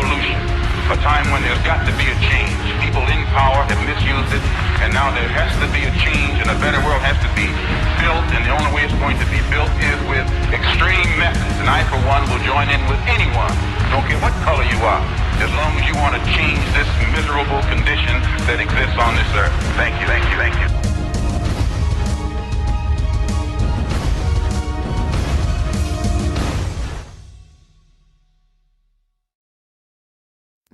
revolution, a time when there's got to be a change. People in power have misused it, and now there has to be a change, and a better world has to be built, and the only way it's going to be built is with extreme methods. And I, for one, will join in with anyone, don't care what color you are, as long as you want to change this miserable condition that exists on this earth. Thank you, thank you, thank you.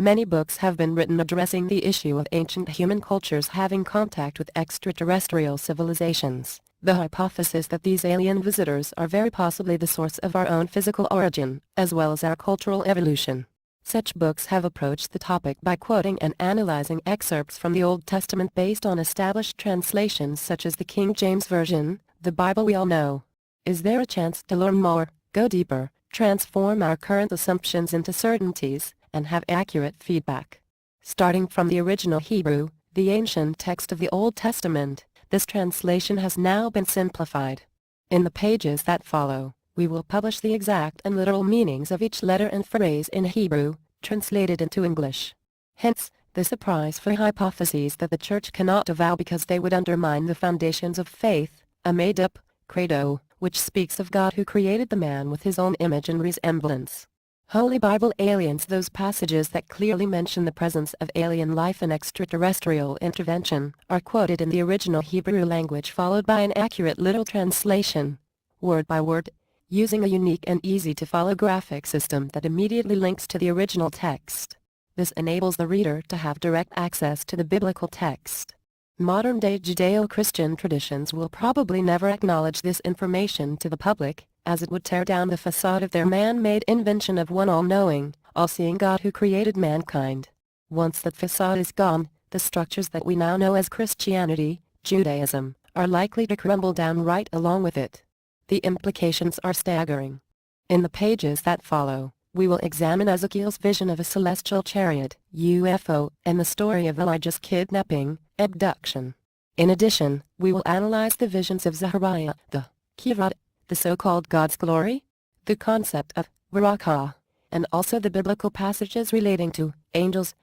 Many books have been written addressing the issue of ancient human cultures having contact with extraterrestrial civilizations. The hypothesis that these alien visitors are very possibly the source of our own physical origin, as well as our cultural evolution. Such books have approached the topic by quoting and analyzing excerpts from the Old Testament based on established translations such as the King James Version, the Bible we all know. Is there a chance to learn more, go deeper, transform our current assumptions into certainties, and have accurate feedback? Starting from the original Hebrew, the ancient text of the Old Testament, this translation has now been simplified. In the pages that follow, we will publish the exact and literal meanings of each letter and phrase in Hebrew, translated into English. Hence, the surprise for hypotheses that the Church cannot avow because they would undermine the foundations of faith, a made-up credo, which speaks of God who created the man with his own image and resemblance. Holy Bible aliens. Those passages that clearly mention the presence of alien life and extraterrestrial intervention are quoted in the original Hebrew language followed by an accurate literal translation, word by word, using a unique and easy-to-follow graphic system that immediately links to the original text. This enables the reader to have direct access to the biblical text. Modern-day Judeo-Christian traditions will probably never acknowledge this information to the public, as it would tear down the facade of their man-made invention of one all-knowing, all-seeing God who created mankind. Once that facade is gone, the structures that we now know as Christianity, Judaism, are likely to crumble down right along with it. The implications are staggering. In the pages that follow, we will examine Ezekiel's vision of a celestial chariot, UFO, and the story of Elijah's kidnapping, abduction. In addition, we will analyze the visions of Zechariah, the Kivod, the so-called God's glory, the concept of Barakah, and also the biblical passages relating to angels.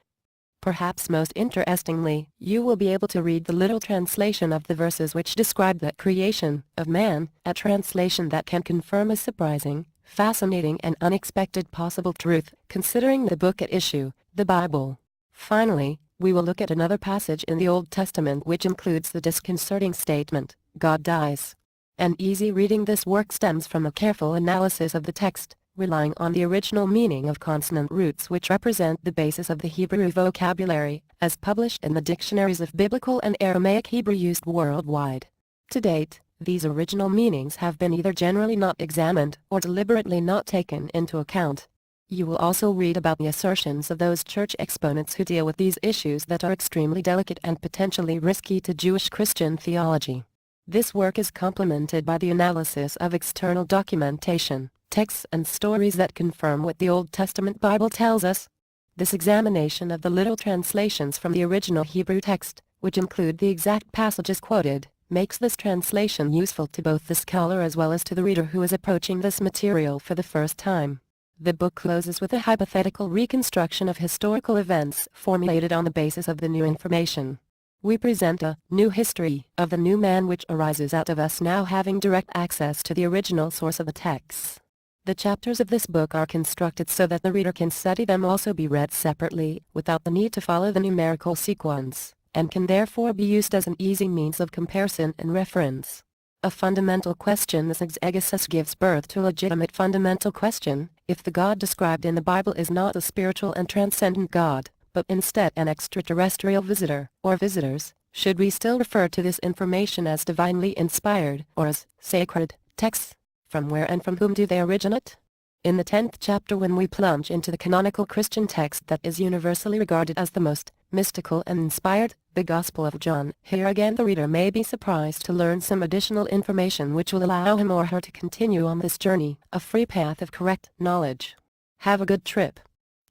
Perhaps most interestingly, you will be able to read the literal translation of the verses which describe the creation of man, a translation that can confirm a surprising, fascinating and unexpected possible truth, considering the book at issue, the Bible. Finally, we will look at another passage in the Old Testament which includes the disconcerting statement, God dies. An easy reading. This work stems from a careful analysis of the text, relying on the original meaning of consonant roots which represent the basis of the Hebrew vocabulary, as published in the dictionaries of Biblical and Aramaic Hebrew used worldwide. To date, these original meanings have been either generally not examined or deliberately not taken into account. You will also read about the assertions of those church exponents who deal with these issues that are extremely delicate and potentially risky to Jewish Christian theology. This work is complemented by the analysis of external documentation, texts and stories that confirm what the Old Testament Bible tells us. This examination of the literal translations from the original Hebrew text, which include the exact passages quoted, makes this translation useful to both the scholar as well as to the reader who is approaching this material for the first time. The book closes with a hypothetical reconstruction of historical events formulated on the basis of the new information. We present a new history of the new man which arises out of us now having direct access to the original source of the texts. The chapters of this book are constructed so that the reader can study them, also be read separately, without the need to follow the numerical sequence, and can therefore be used as an easy means of comparison and reference. A fundamental question. This exegesis gives birth to a legitimate fundamental question: if the God described in the Bible is not a spiritual and transcendent God, but instead an extraterrestrial visitor, or visitors, should we still refer to this information as divinely inspired, or as sacred texts? From where and from whom do they originate? In the 10th chapter, when we plunge into the canonical Christian text that is universally regarded as the most mystical and inspired, the Gospel of John, here again the reader may be surprised to learn some additional information which will allow him or her to continue on this journey, a free path of correct knowledge. Have a good trip.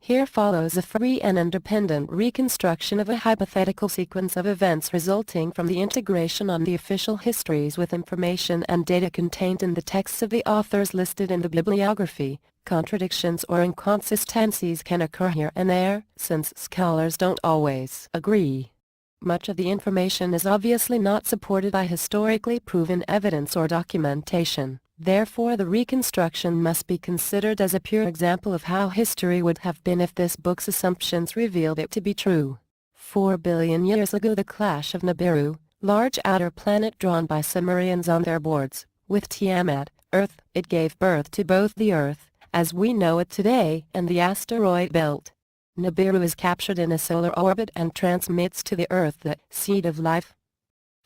Here follows a free and independent reconstruction of a hypothetical sequence of events resulting from the integration on the official histories with information and data contained in the texts of the authors listed in the bibliography. Contradictions or inconsistencies can occur here and there, since scholars don't always agree. Much of the information is obviously not supported by historically proven evidence or documentation. Therefore the reconstruction must be considered as a pure example of how history would have been if this book's assumptions revealed it to be true. 4 billion years ago the clash of Nibiru, large outer planet drawn by Sumerians on their boards, with Tiamat, Earth, it gave birth to both the Earth, as we know it today, and the asteroid belt. Nibiru is captured in a solar orbit and transmits to the Earth the seed of life.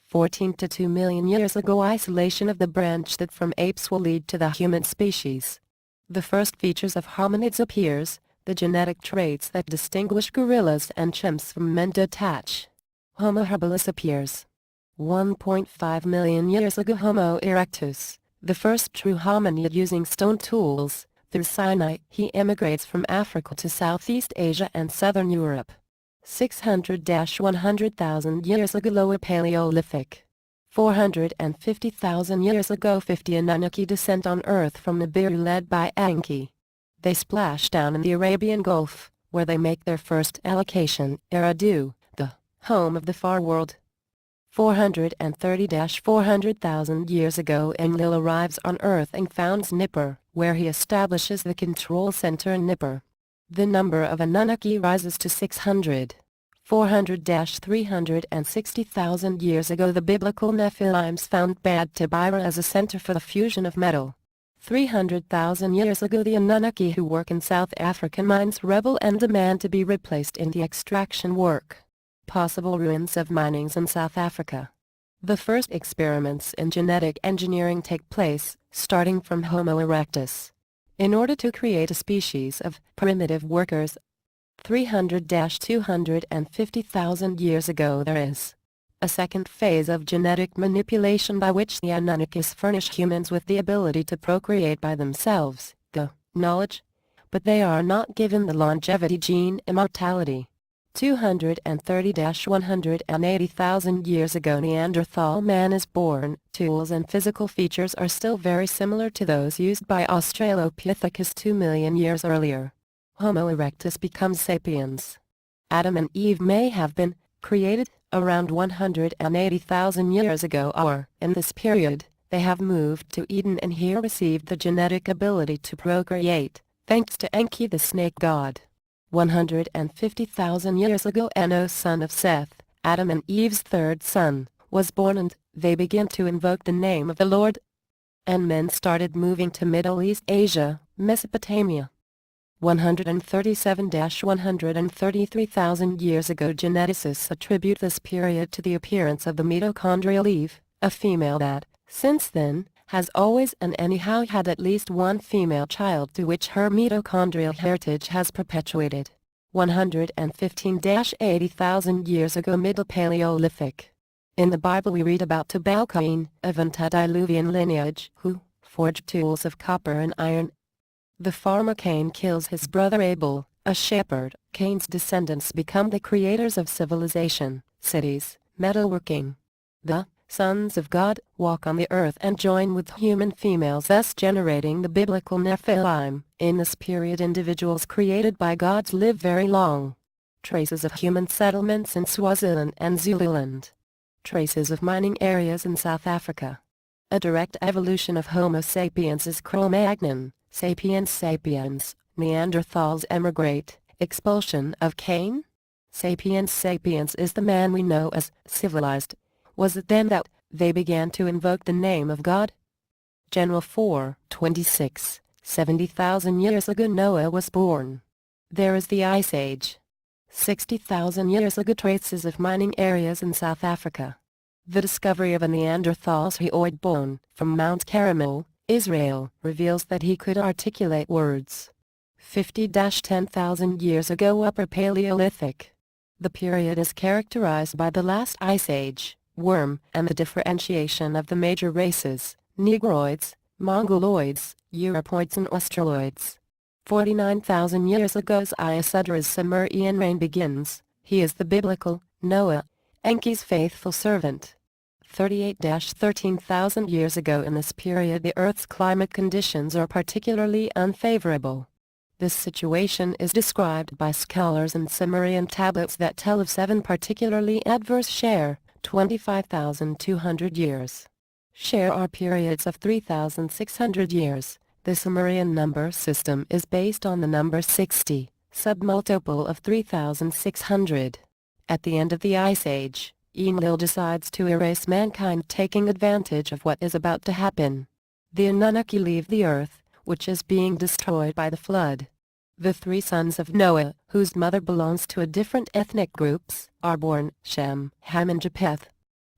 14 to 2 million years ago isolation of the branch that from apes will lead to the human species. The first features of hominids appears, the genetic traits that distinguish gorillas and chimps from men detach. Homo habilis appears. 1.5 million years ago Homo erectus, the first true hominid using stone tools, through Sinai he emigrates from Africa to Southeast Asia and Southern Europe. 600-100,000 years ago Lower Paleolithic. 450,000 years ago 50 Anunnaki descent on Earth from Nibiru led by Enki. They splash down in the Arabian Gulf, where they make their first allocation, Eridu, the home of the far world. 430-400,000 years ago Enlil arrives on Earth and founds Nippur, where he establishes the control center in Nippur. The number of Anunnaki rises to 600. 400-360,000 years ago the biblical Nephilims found Bad Tabira as a center for the fusion of metal. 300,000 years ago the Anunnaki who work in South African mines rebel and demand to be replaced in the extraction work. Possible ruins of minings in South Africa. The first experiments in genetic engineering take place, starting from Homo erectus. In order to create a species of primitive workers, 300-250,000 years ago there is a second phase of genetic manipulation by which the Anunnakis furnish humans with the ability to procreate by themselves, the knowledge, but they are not given the longevity gene immortality. 230-180,000 years ago Neanderthal man is born. Tools and physical features are still very similar to those used by Australopithecus 2 million years earlier. Homo erectus becomes sapiens. Adam and Eve may have been created around 180,000 years ago, or, in this period, they have moved to Eden and here received the genetic ability to procreate, thanks to Enki the snake god. 150,000 years ago Enos son of Seth, Adam and Eve's third son, was born and they began to invoke the name of the Lord. And men started moving to Middle East Asia, Mesopotamia. 137-133,000 years ago geneticists attribute this period to the appearance of the mitochondrial Eve, a female that, since then, has always and anyhow had at least one female child to which her mitochondrial heritage has perpetuated. 115-80,000 years ago Middle Paleolithic. In the Bible we read about Tubal-Cain, of antediluvian lineage, who forged tools of copper and iron. The farmer Cain kills his brother Abel, a shepherd. Cain's descendants become the creators of civilization, cities, metalworking. The sons of God walk on the earth and join with human females, thus generating the biblical Nephilim. In this period individuals created by gods live very long. Traces of human settlements in Swaziland and Zululand. Traces of mining areas in South Africa. A direct evolution of Homo sapiens is Cro-Magnon, Sapiens sapiens, Neanderthals emigrate, expulsion of Cain? Sapiens sapiens is the man we know as civilized. Was it then that they began to invoke the name of God? General 4:26, 70,000 years ago Noah was born. There is the Ice Age. 60,000 years ago traces of mining areas in South Africa. The discovery of a Neanderthal's hyoid bone from Mount Carmel, Israel, reveals that he could articulate words. 50-10,000 years ago Upper Paleolithic. The period is characterized by the last ice age, worm, and the differentiation of the major races, Negroids, Mongoloids, Europoids and Australoids. 49,000 years ago Ziusadra's Sumerian reign begins. He is the biblical Noah, Enki's faithful servant. 38-13,000 years ago in this period the Earth's climate conditions are particularly unfavorable. This situation is described by scholars in Sumerian tablets that tell of 7 particularly adverse share, 25,200 years. Share are periods of 3,600 years. The Sumerian number system is based on the number 60, submultiple of 3,600. At the end of the Ice Age, Enlil decides to erase mankind taking advantage of what is about to happen. The Anunnaki leave the earth, which is being destroyed by the flood. The 3 sons of Noah, whose mother belongs to a different ethnic groups, are born: Shem, Ham and Japheth.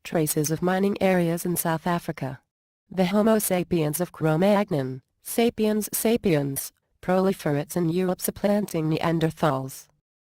Traces of mining areas in South Africa. The Homo sapiens of Cro-Magnon, Sapiens sapiens, proliferates in Europe supplanting Neanderthals.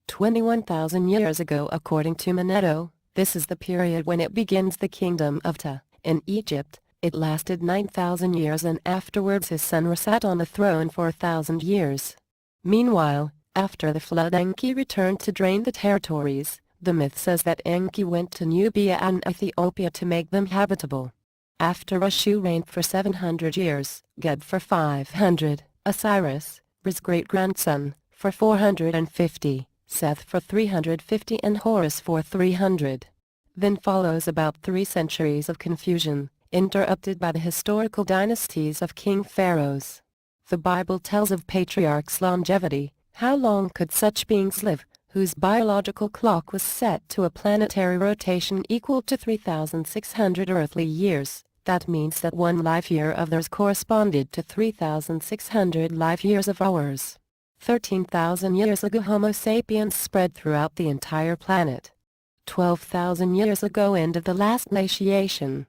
21,000 years ago according to Manetto, this is the period when it begins the kingdom of Ta, in Egypt. It lasted 9,000 years and afterwards his son Ra sat on the throne for 1,000 years. Meanwhile, after the flood Enki returned to drain the territories. The myth says that Enki went to Nubia and Ethiopia to make them habitable. After Ashu reigned for 700 years, Geb for 500, Osiris, Ra's great-grandson, for 450, Seth for 350 and Horus for 300. Then follows about 3 centuries of confusion, interrupted by the historical dynasties of king pharaohs. The Bible tells of patriarchs' longevity. How long could such beings live, whose biological clock was set to a planetary rotation equal to 3,600 earthly years? That means that one life year of theirs corresponded to 3,600 life years of ours. 13,000 years ago Homo sapiens spread throughout the entire planet. 12,000 years ago end of the last glaciation.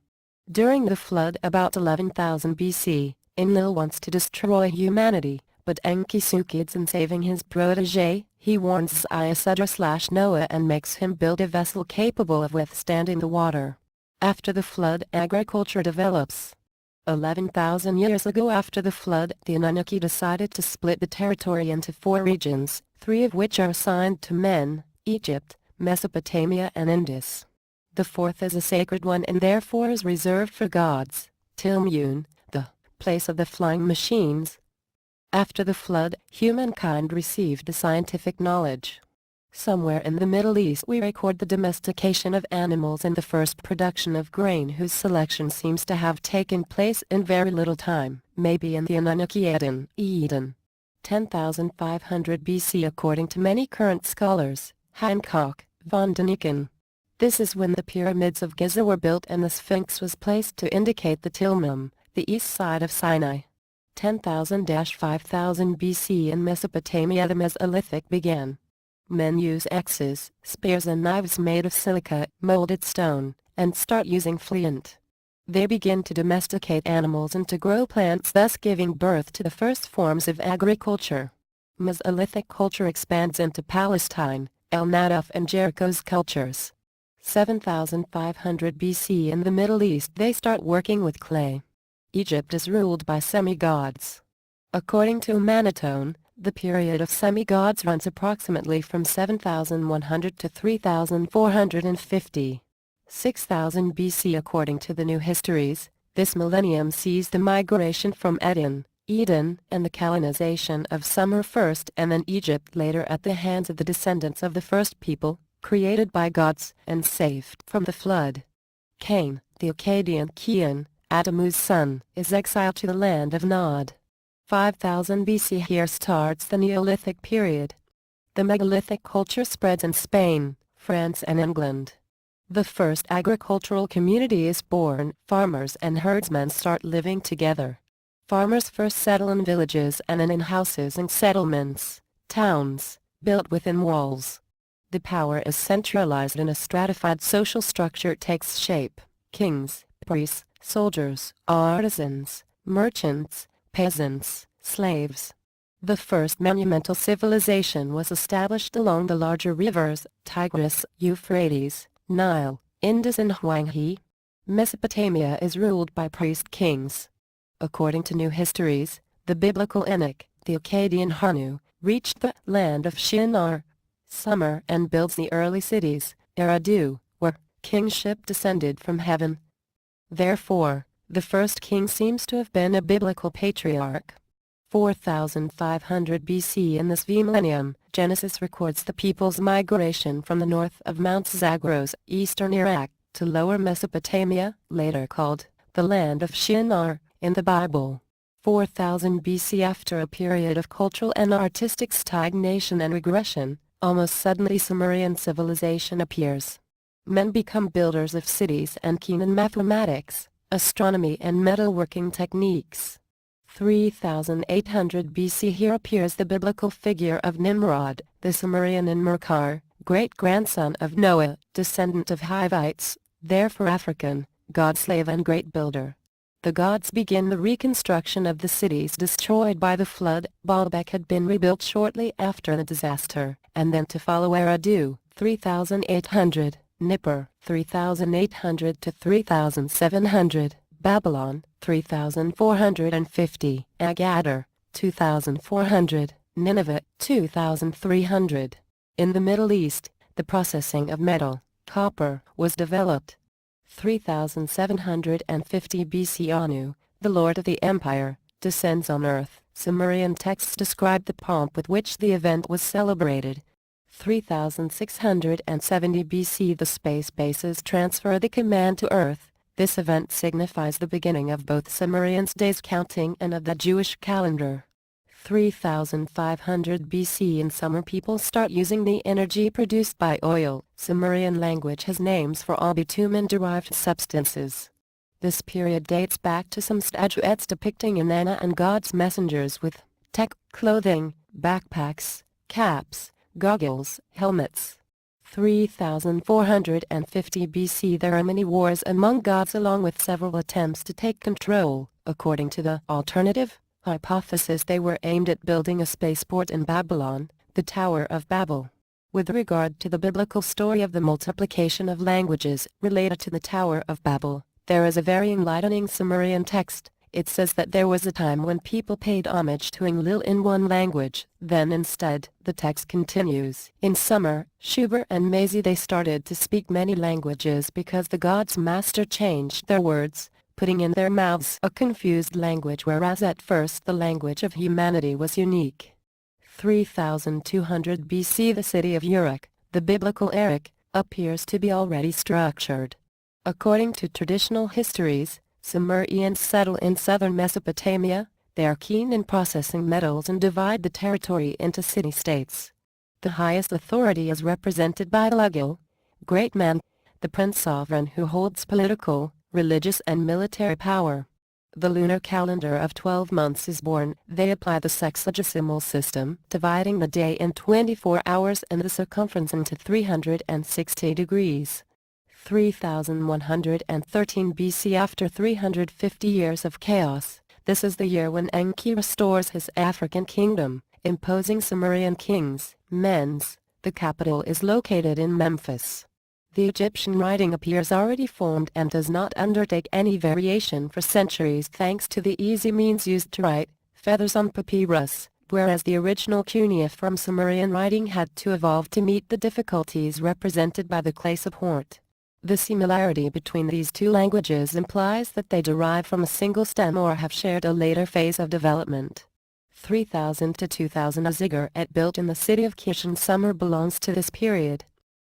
During the flood about 11,000 BC, Enlil wants to destroy humanity, but Enki succeeds in saving his protege. He warns Ziusudra/Noah and makes him build a vessel capable of withstanding the water. After the flood agriculture develops. 11,000 years ago after the flood the Anunnaki decided to split the territory into 4 regions, 3 of which are assigned to men: Egypt, Mesopotamia and Indus. The 4th is a sacred one and therefore is reserved for gods, Tilmun, the place of the flying machines. After the flood, humankind received the scientific knowledge. Somewhere in the Middle East we record the domestication of animals and the first production of grain whose selection seems to have taken place in very little time, maybe in the Anunnaki Eden. 10,500 BC according to many current scholars, Hancock, von Daniken. This is when the pyramids of Giza were built and the Sphinx was placed to indicate the Tilmum, the east side of Sinai. 10,000-5000 BC in Mesopotamia the Mesolithic began. Men use axes, spears and knives made of silica, molded stone, and start using flint. They begin to domesticate animals and to grow plants, thus giving birth to the first forms of agriculture. Mesolithic culture expands into Palestine, El Natif and Jericho's cultures. 7,500 BC in the Middle East they start working with clay. Egypt is ruled by semi-gods. According to Manetone, the period of semi-gods runs approximately from 7,100 to 3,450. 6,000 BC according to the New Histories, this millennium sees the migration from Eden, and the colonization of Sumer first and then Egypt later at the hands of the descendants of the first people, created by gods and saved from the flood. Cain, the Akkadian Kian, Adamu's son, is exiled to the land of Nod. 5000 BC here starts the Neolithic period. The megalithic culture spreads in Spain, France and England. The first agricultural community is born. Farmers and herdsmen start living together. Farmers first settle in villages and then in houses and settlements, towns, built within walls. The power is centralized and a stratified social structure takes shape. Kings, priests, soldiers, artisans, merchants, peasants, slaves. The first monumental civilization was established along the larger rivers, Tigris, Euphrates, Nile, Indus and Huanghe. Mesopotamia is ruled by priest kings. According to New Histories, the biblical Enoch, the Akkadian Hanu, reached the land of Shinar, Summer, and builds the early cities, Eridu, where kingship descended from heaven. Therefore, the first king seems to have been a biblical patriarch. 4500 BC. In this millennium, Genesis records the people's migration from the north of Mount Zagros, eastern Iraq, to lower Mesopotamia, later called the land of Shinar, in the Bible. 4000 BC. After a period of cultural and artistic stagnation and regression, almost suddenly Sumerian civilization appears. Men become builders of cities and keen in mathematics, astronomy and metalworking techniques. 3800 BC. Here appears the biblical figure of Nimrod, the Sumerian Enmerkar, great-grandson of Noah, descendant of Hivites, therefore African, god-slave and great builder. The gods begin the reconstruction of the cities destroyed by the flood. Baalbek had been rebuilt shortly after the disaster, and then to follow Eridu, 3800, Nippur, 3800 to 3700, Babylon, 3450, Agadir, 2400, Nineveh, 2300. In the Middle East, the processing of metal, copper, was developed. 3750 BC. Anu, the lord of the empire, descends on earth. Sumerian texts describe the pomp with which the event was celebrated. 3670 BC. The space bases transfer the command to earth. This event signifies the beginning of both Sumerians' days counting and of the Jewish calendar. 3500 BC. In summer people start using the energy produced by oil. Sumerian language has names for all bitumen-derived substances. This period dates back to some statuettes depicting Inanna and God's messengers with tech, clothing, backpacks, caps, goggles, helmets. 3450 BC. There are many wars among gods along with several attempts to take control. According to the alternative hypothesis, they were aimed at building a spaceport in Babylon, the Tower of Babel. With regard to the biblical story of the multiplication of languages related to the Tower of Babel, there is a very enlightening Sumerian text. It says that there was a time when people paid homage to Enlil in one language. Then instead, the text continues, in summer, Shuber and Maisie they started to speak many languages because the gods master changed their words, putting in their mouths a confused language, whereas at first the language of humanity was unique. 3200 BC. The city of Uruk, the biblical Erech, appears to be already structured. According to traditional histories, Sumerians settle in southern Mesopotamia. They are keen in processing metals and divide the territory into city-states. The highest authority is represented by Lugil, great man, the prince-sovereign who holds political, religious and military power. The lunar calendar of 12 months is born. They apply the sexagesimal system, dividing the day in 24 hours and the circumference into 360 degrees. 3113 BC. After 350 years of chaos, this is the year when Enki restores his African kingdom, imposing Sumerian kings, Mens. The capital is located in Memphis. The Egyptian writing appears already formed and does not undertake any variation for centuries thanks to the easy means used to write, feathers on papyrus, whereas the original cuneiform Sumerian writing had to evolve to meet the difficulties represented by the clay support. The similarity between these two languages implies that they derive from a single stem or have shared a later phase of development. 3000 to 2000 A ziggurat built in the city of Kish in summer belongs to this period.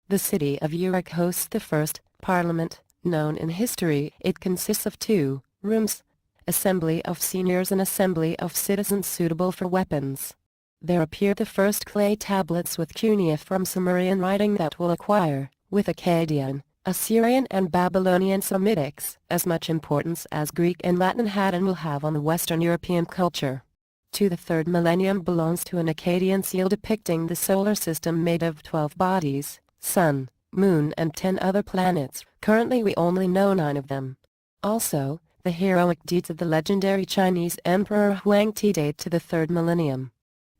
The city of Uruk hosts the first parliament known in history. It consists of 2 rooms, assembly of seniors and assembly of citizens suitable for weapons. There appear the first clay tablets with cuneiform Sumerian writing that will acquire, with Akkadian, Assyrian and Babylonian Semitics, as much importance as Greek and Latin had and will have on the Western European culture. To the 3rd millennium belongs to an Akkadian seal depicting the solar system made of 12 bodies, Sun, Moon and 10 other planets. Currently we only know 9 of them. Also, the heroic deeds of the legendary Chinese Emperor Huangti date to the 3rd millennium.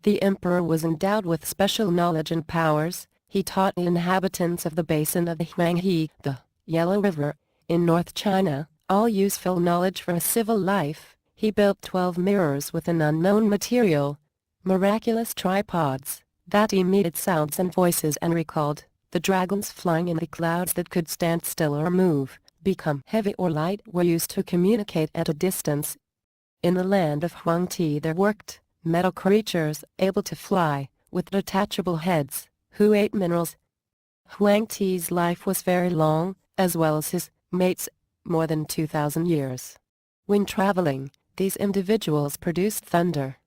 The emperor was endowed with special knowledge and powers. He taught the inhabitants of the basin of the Huanghe, the Yellow River, in North China, all useful knowledge for a civil life. He built 12 mirrors with an unknown material, Miraculous tripods that emitted sounds and voices and recalled the dragons flying in the clouds that could stand still or move, become heavy or light, were used to communicate at a distance. In the land of Huangti there worked metal creatures able to fly, with detachable heads, who ate minerals. Huangti's life was very long, as well as his mates, more than 2,000 years. When traveling, these individuals produced thunder.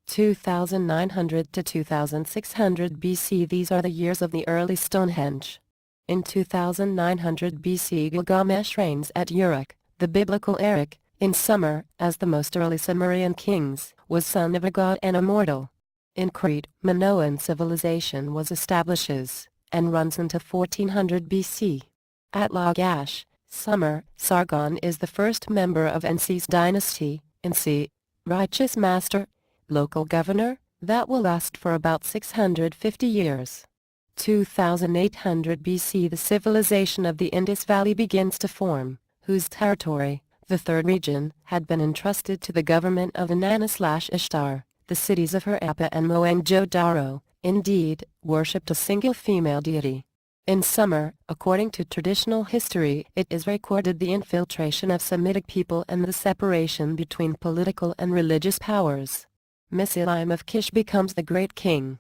2900 to 2600 BC. These are the years of the early Stonehenge. In 2900 BC Gilgamesh reigns at Uruk, the biblical Erech, in summer, as the most early Sumerian kings, was son of a god and immortal. In Crete, Minoan civilization was establishes, and runs into 1400 BC. At Lagash, summer, Sargon is the first member of Ensi's dynasty, Ensi, righteous master, local governor, that will last for about 650 years. 2800 BC the civilization of the Indus Valley begins to form, whose territory, the third region, had been entrusted to the government of Inanna/Ishtar. The cities of Harappa and Mohenjo-Daro, indeed, worshipped a single female deity. In summer, according to traditional history, it is recorded the infiltration of Semitic people and the separation between political and religious powers. Misilaim of Kish becomes the great king.